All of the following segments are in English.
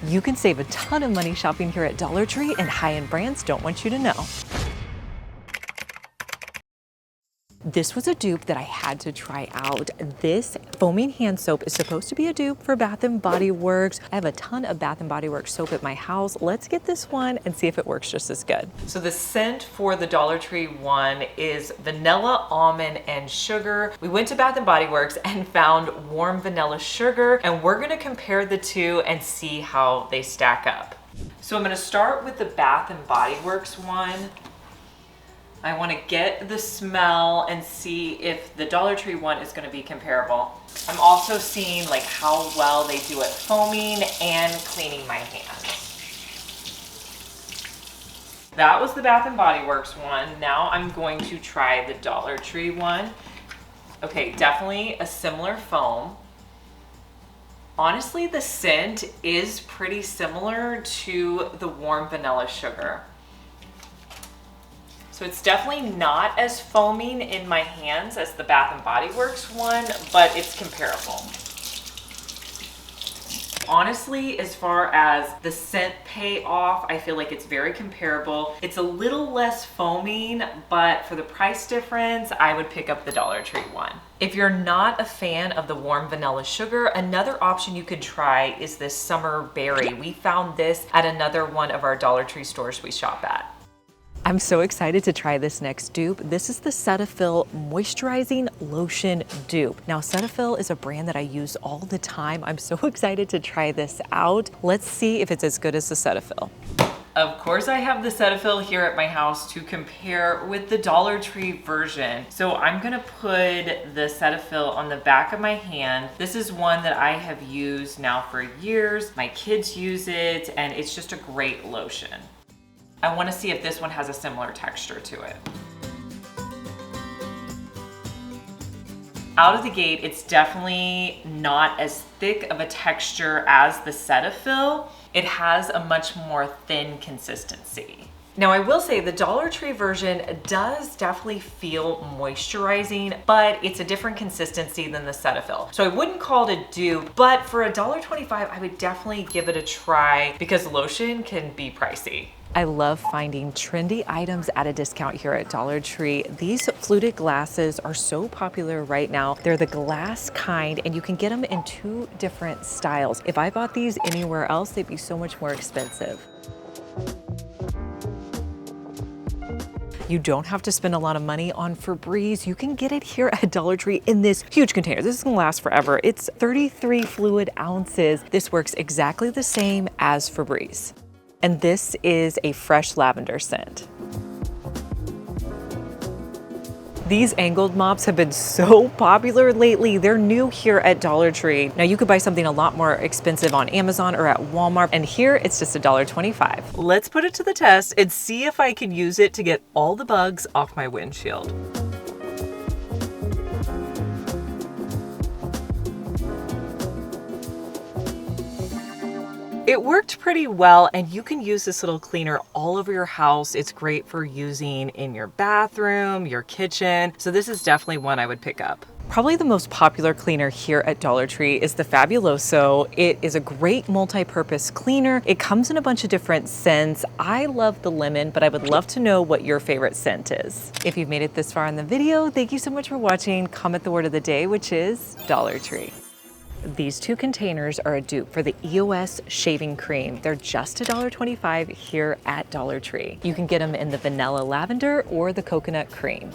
You can save a ton of money shopping here at Dollar Tree, and high-end brands don't want you to know. This was a dupe that I had to try out. This foaming hand soap is supposed to be a dupe for Bath & Body Works. I have a ton of Bath & Body Works soap at my house. Let's get this one and see if it works just as good. So the scent for the Dollar Tree one is vanilla, almond, and sugar. We went to Bath & Body Works and found warm vanilla sugar, and we're gonna compare the two and see how they stack up. So I'm gonna start with the Bath & Body Works one. I want to get the smell and see if the Dollar Tree one is going to be comparable. I'm also seeing like how well they do at foaming and cleaning my hands. That was the Bath & Body Works one. Now I'm going to try the Dollar Tree one. Okay, definitely a similar foam. Honestly, the scent is pretty similar to the warm vanilla sugar. So it's definitely not as foaming in my hands as the Bath & Body Works one, but it's comparable. Honestly, as far as the scent payoff, I feel like it's very comparable. It's a little less foaming, but for the price difference, I would pick up the Dollar Tree one. If you're not a fan of the warm vanilla sugar, another option you could try is this Summer Berry. We found this at another one of our Dollar Tree stores we shop at. I'm so excited to try this next dupe. This is the Cetaphil Moisturizing Lotion Dupe. Now, Cetaphil is a brand that I use all the time. I'm so excited to try this out. Let's see if it's as good as the Cetaphil. Of course, I have the Cetaphil here at my house to compare with the Dollar Tree version. So I'm gonna put the Cetaphil on the back of my hand. This is one that I have used now for years. My kids use it, and it's just a great lotion. I want to see if this one has a similar texture to it. Out of the gate, it's definitely not as thick of a texture as the Cetaphil. It has a much more thin consistency. Now, I will say the Dollar Tree version does definitely feel moisturizing, but it's a different consistency than the Cetaphil. So I wouldn't call it a dupe, but for $1.25, I would definitely give it a try because lotion can be pricey. I love finding trendy items at a discount here at Dollar Tree. These fluted glasses are so popular right now. They're the glass kind, and you can get them in 2 different styles. If I bought these anywhere else, they'd be so much more expensive. You don't have to spend a lot of money on Febreze. You can get it here at Dollar Tree in this huge container. This is gonna last forever. It's 33 fluid ounces. This works exactly the same as Febreze. And this is a fresh lavender scent. These angled mops have been so popular lately. They're new here at Dollar Tree. Now, you could buy something a lot more expensive on Amazon or at Walmart, and here it's just $1.25. Let's put it to the test and see if I can use it to get all the bugs off my windshield. It worked pretty well, and you can use this little cleaner all over your house. It's great for using in your bathroom, your kitchen. So this is definitely one I would pick up. Probably the most popular cleaner here at Dollar Tree is the Fabuloso. It is a great multi-purpose cleaner. It comes in a bunch of different scents. I love the lemon, but I would love to know what your favorite scent is. If you've made it this far in the video, thank you so much for watching. Comment the word of the day, which is Dollar Tree. These 2 containers are a dupe for the EOS shaving cream. They're just $1.25 here at Dollar Tree. You can get them in the vanilla lavender or the coconut cream.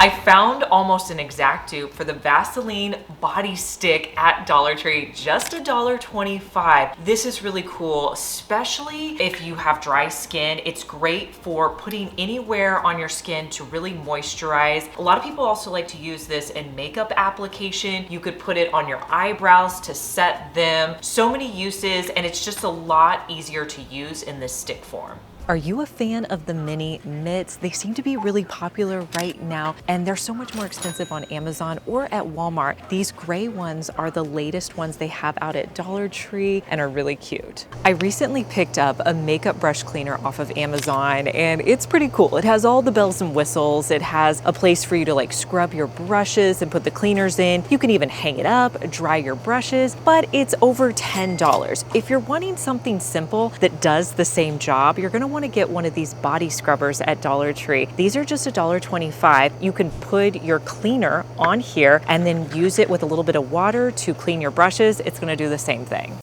I found almost an exact dupe for the Vaseline body stick at Dollar Tree, just $1.25. This is really cool, especially if you have dry skin. It's great for putting anywhere on your skin to really moisturize. A lot of people also like to use this in makeup application. You could put it on your eyebrows to set them. So many uses, and it's just a lot easier to use in this stick form. Are you a fan of the mini mitts? They seem to be really popular right now, and they're so much more expensive on Amazon or at Walmart. These gray ones are the latest ones they have out at Dollar Tree and are really cute. I recently picked up a makeup brush cleaner off of Amazon, and it's pretty cool. It has all the bells and whistles. It has a place for you to like scrub your brushes and put the cleaners in. You can even hang it up, dry your brushes, but it's over $10. If you're wanting something simple that does the same job, you're gonna want to get one of these body scrubbers at Dollar Tree. These are just $1.25. You can put your cleaner on here and then use it with a little bit of water to clean your brushes. It's going to do the same thing.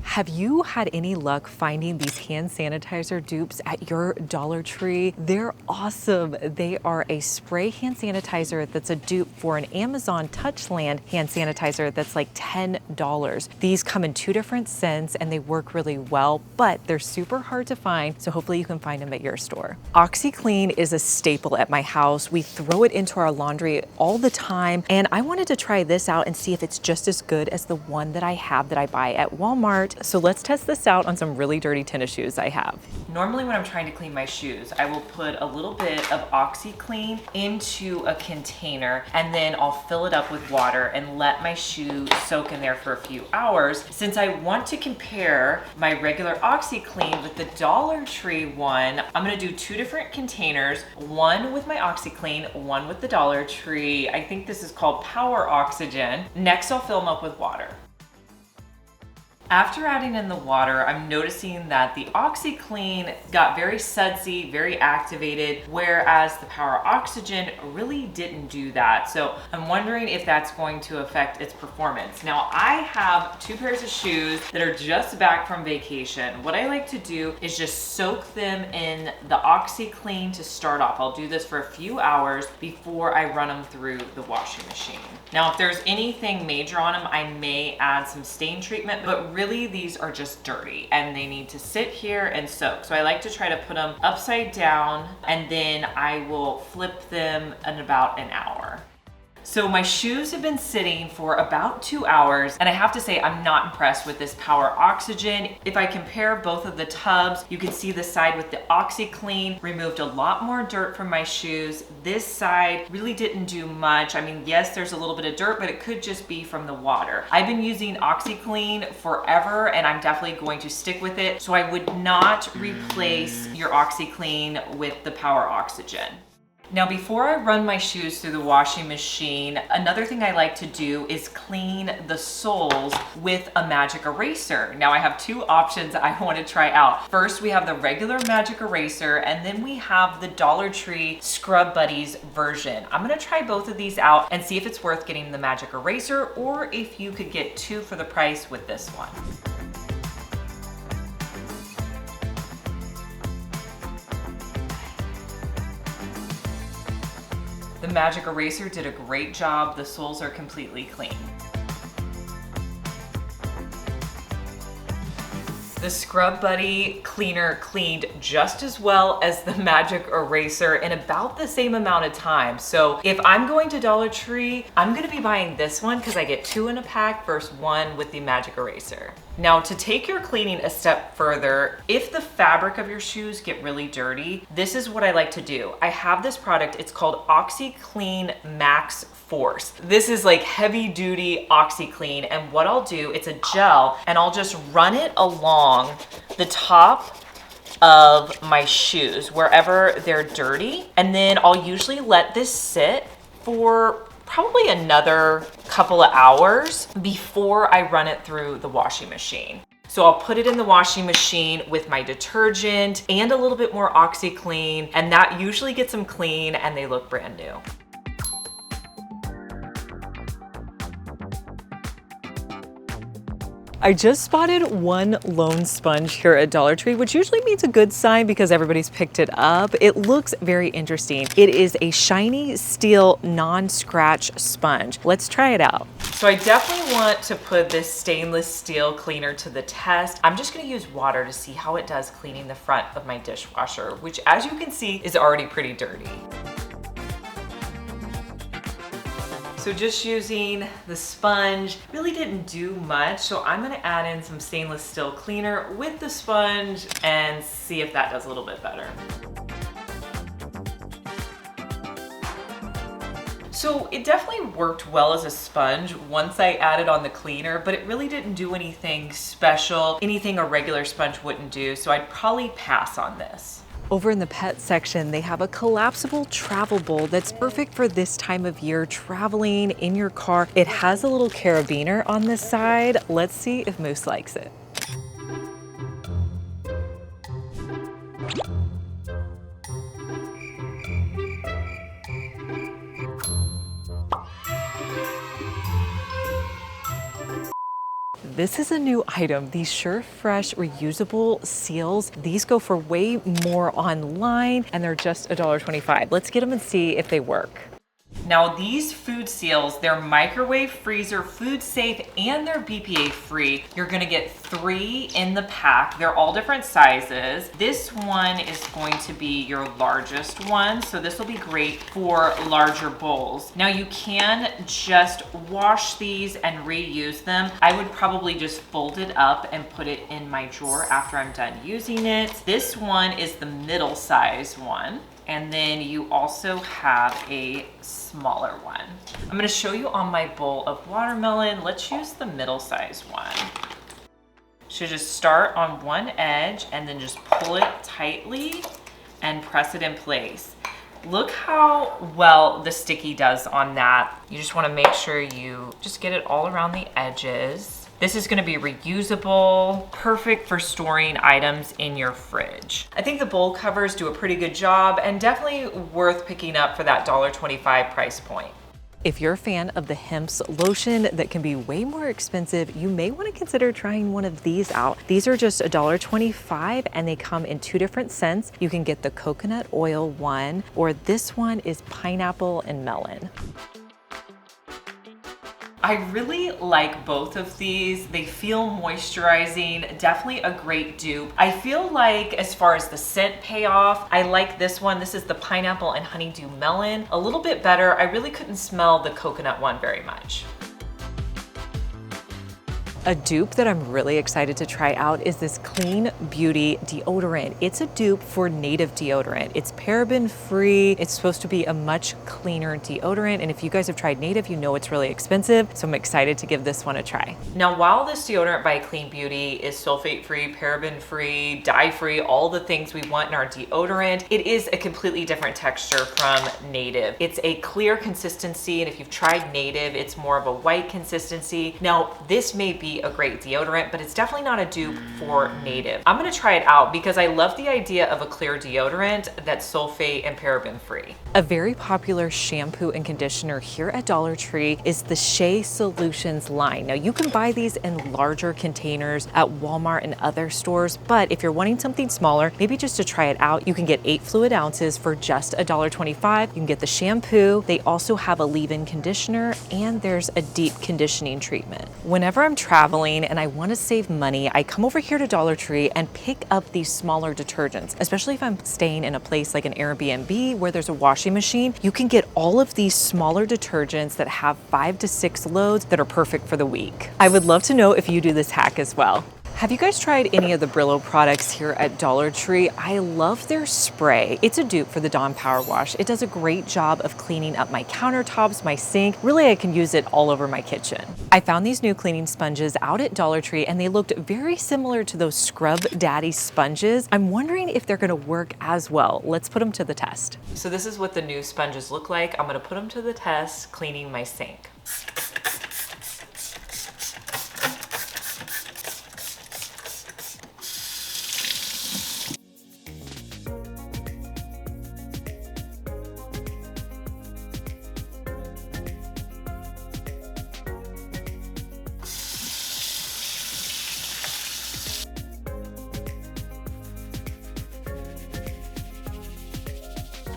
Have you had any luck finding these hand sanitizer dupes at your Dollar Tree? They're awesome. They are a spray hand sanitizer that's a dupe for an Amazon Touchland hand sanitizer that's like $10. These come in 2 different scents and they work really well, but they're super hard to find, so hopefully you can find them at your store. OxiClean is a staple at my house. We throw it into our laundry all the time, and I wanted to try this out and see if it's just as good as the one that I have that I buy at Walmart. So let's test this out on some really dirty tennis shoes I have. Normally when I'm trying to clean my shoes, I will put a little bit of OxiClean into a container and then I'll fill it up with water and let my shoe soak in there for a few hours. Since I want to compare my regular OxiClean with the Dollar Tree one, I'm gonna do 2 different containers, one with my OxiClean, one with the Dollar Tree. I think this is called Power Oxygen. Next, I'll fill them up with water. After adding in the water, I'm noticing that the OxiClean got very sudsy, very activated, whereas the Power Oxygen really didn't do that. So I'm wondering if that's going to affect its performance. Now, I have 2 pairs of shoes that are just back from vacation. What I like to do is just soak them in the OxiClean to start off. I'll do this for a few hours before I run them through the washing machine. Now, if there's anything major on them, I may add some stain treatment, but really these are just dirty and they need to sit here and soak. So I like to try to put them upside down and then I will flip them in about an hour. So my shoes have been sitting for about 2 hours, and I have to say I'm not impressed with this Power Oxygen. If I compare both of the tubs, you can see the side with the OxiClean removed a lot more dirt from my shoes. This side really didn't do much. I mean, yes, there's a little bit of dirt, but it could just be from the water. I've been using OxiClean forever, and I'm definitely going to stick with it. So I would not replace your OxiClean with the Power Oxygen. Now, before I run my shoes through the washing machine, another thing I like to do is clean the soles with a magic eraser. Now, I have 2 options I want to try out. First, we have the regular magic eraser, and then we have the Dollar Tree Scrub Buddies version. I'm going to try both of these out and see if it's worth getting the magic eraser or if you could get 2 for the price with this one. The magic eraser did a great job. The soles are completely clean. The Scrub Buddy cleaner cleaned just as well as the magic eraser in about the same amount of time. So if I'm going to Dollar Tree, I'm gonna be buying this one because I get 2 in a pack versus 1 with the magic eraser. Now, to take your cleaning a step further, if the fabric of your shoes get really dirty, this is what I like to do. I have this product, it's called OxiClean Max Force. This is like heavy duty OxiClean, and what I'll do, it's a gel, and I'll just run it along the top of my shoes, wherever they're dirty, and then I'll usually let this sit for probably another couple of hours before I run it through the washing machine. So I'll put it in the washing machine with my detergent and a little bit more OxiClean, and that usually gets them clean and they look brand new. I just spotted 1 lone sponge here at Dollar Tree, which usually means a good sign because everybody's picked it up. It looks very interesting. It is a shiny steel non-scratch sponge. Let's try it out. So I definitely want to put this stainless steel cleaner to the test. I'm just gonna use water to see how it does cleaning the front of my dishwasher, which as you can see is already pretty dirty. So just using the sponge really didn't do much. So I'm gonna add in some stainless steel cleaner with the sponge and see if that does a little bit better. So it definitely worked well as a sponge once I added on the cleaner, but it really didn't do anything special, anything a regular sponge wouldn't do. So I'd probably pass on this. Over in the pet section, they have a collapsible travel bowl that's perfect for this time of year, traveling in your car. It has a little carabiner on the side. Let's see if Moose likes it. This is a new item, these Sure Fresh reusable seals. These go for way more online and they're just $1.25. Let's get them and see if they work. Now these food seals, they're microwave, freezer, food safe, and they're BPA free. You're gonna get 3 in the pack. They're all different sizes. This one is going to be your largest one, so this will be great for larger bowls. Now you can just wash these and reuse them. I would probably just fold it up and put it in my drawer after I'm done using it. This one is the middle size one. And then you also have a smaller one. I'm gonna show you on my bowl of watermelon. Let's use the middle size one. Should just start on one edge and then just pull it tightly and press it in place. Look how well the sticky does on that. You just wanna make sure you just get it all around the edges. This is gonna be reusable, perfect for storing items in your fridge. I think the bowl covers do a pretty good job and definitely worth picking up for that $1.25 price point. If you're a fan of the Hemp's lotion that can be way more expensive, you may want to consider trying one of these out. These are just $1.25 and they come in 2 different scents. You can get the coconut oil one, or this one is pineapple and melon. I really like both of these. They feel moisturizing, definitely a great dupe. I feel like as far as the scent payoff, I like this one. This is the pineapple and honeydew melon. A little bit better. I really couldn't smell the coconut one very much. A dupe that I'm really excited to try out is this Clean Beauty deodorant. It's a dupe for native deodorant. It's paraben free. It's supposed to be a much cleaner deodorant. And if you guys have tried native, you know it's really expensive. So I'm excited to give this one a try. Now, while this deodorant by Clean Beauty is sulfate free, paraben free, dye free, all the things we want in our deodorant, it is a completely different texture from native. It's a clear consistency. And if you've tried native, it's more of a white consistency. Now, this may be a great deodorant, but it's definitely not a dupe for native. I'm gonna try it out because I love the idea of a clear deodorant that's sulfate and paraben free. A very popular shampoo and conditioner here at Dollar Tree is the Shea Solutions line. Now you can buy these in larger containers at Walmart and other stores, but if you're wanting something smaller, maybe just to try it out, you can get 8 fluid ounces for just $1.25. You can get the shampoo. They also have a leave-in conditioner and there's a deep conditioning treatment. Whenever I'm traveling and I want to save money, I come over here to Dollar Tree and pick up these smaller detergents, especially if I'm staying in a place like an Airbnb where there's a washing machine. You can get all of these smaller detergents that have 5 to 6 loads that are perfect for the week. I would love to know if you do this hack as well. Have you guys tried any of the Brillo products here at Dollar Tree? I love their spray. It's a dupe for the Dawn Power Wash. It does a great job of cleaning up my countertops, my sink. Really, I can use it all over my kitchen. I found these new cleaning sponges out at Dollar Tree and they looked very similar to those Scrub Daddy sponges. I'm wondering if they're gonna work as well. Let's put them to the test. So this is what the new sponges look like. I'm gonna put them to the test cleaning my sink.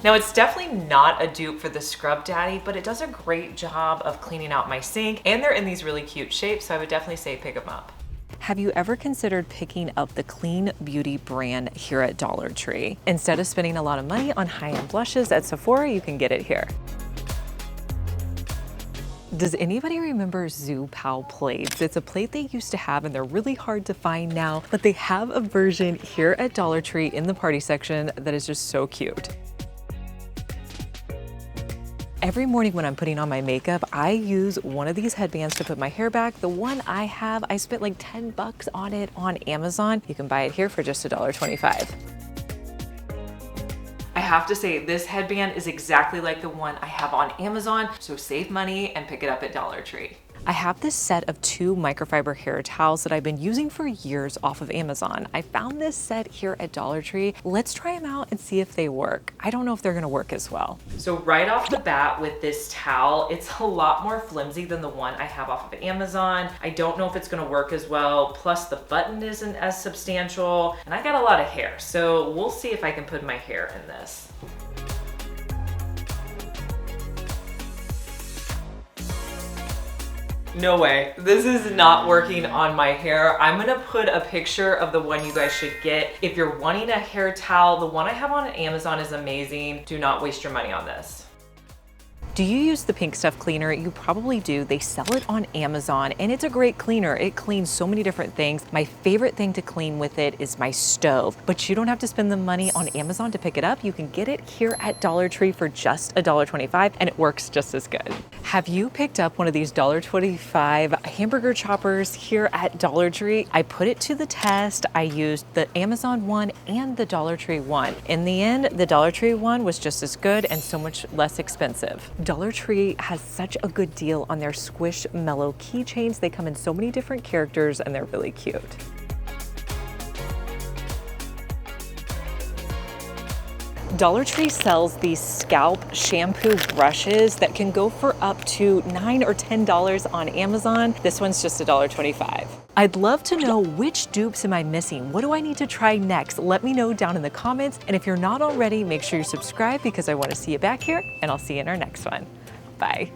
Now it's definitely not a dupe for the Scrub Daddy, but it does a great job of cleaning out my sink and they're in these really cute shapes, so I would definitely say pick them up. Have you ever considered picking up the Clean Beauty brand here at Dollar Tree? Instead of spending a lot of money on high-end blushes at Sephora, you can get it here. Does anybody remember Zoo Pal plates? It's a plate they used to have and they're really hard to find now, but they have a version here at Dollar Tree in the party section that is just so cute. Every morning when I'm putting on my makeup, I use one of these headbands to put my hair back. The one I have, I spent like 10 bucks on it on Amazon. You can buy it here for just $1.25. I have to say, this headband is exactly like the one I have on Amazon, so save money and pick it up at Dollar Tree. I have this set of 2 microfiber hair towels that I've been using for years off of Amazon. I found this set here at Dollar Tree. Let's try them out and see if they work. I don't know if they're gonna work as well. So right off the bat with this towel, it's a lot more flimsy than the one I have off of Amazon. I don't know if it's gonna work as well. Plus the button isn't as substantial and I got a lot of hair. So we'll see if I can put my hair in this. No way, this is not working on my hair. I'm gonna put a picture of the one you guys should get. If you're wanting a hair towel, the one I have on Amazon is amazing. Do not waste your money on this. Do you use the Pink Stuff cleaner? You probably do. They sell it on Amazon and it's a great cleaner. It cleans so many different things. My favorite thing to clean with it is my stove, but you don't have to spend the money on Amazon to pick it up. You can get it here at Dollar Tree for just $1.25 and it works just as good. Have you picked up one of these $1.25 hamburger choppers here at Dollar Tree? I put it to the test. I used the Amazon one and the Dollar Tree one. In the end, the Dollar Tree one was just as good and so much less expensive. Dollar Tree has such a good deal on their Squish Mellow keychains. They come in so many different characters and they're really cute. Dollar Tree sells these scalp shampoo brushes that can go for up to $9 or $10 on Amazon. This one's just $1.25. I'd love to know, which dupes am I missing? What do I need to try next? Let me know down in the comments. And if you're not already, make sure you subscribe because I want to see you back here and I'll see you in our next one. Bye.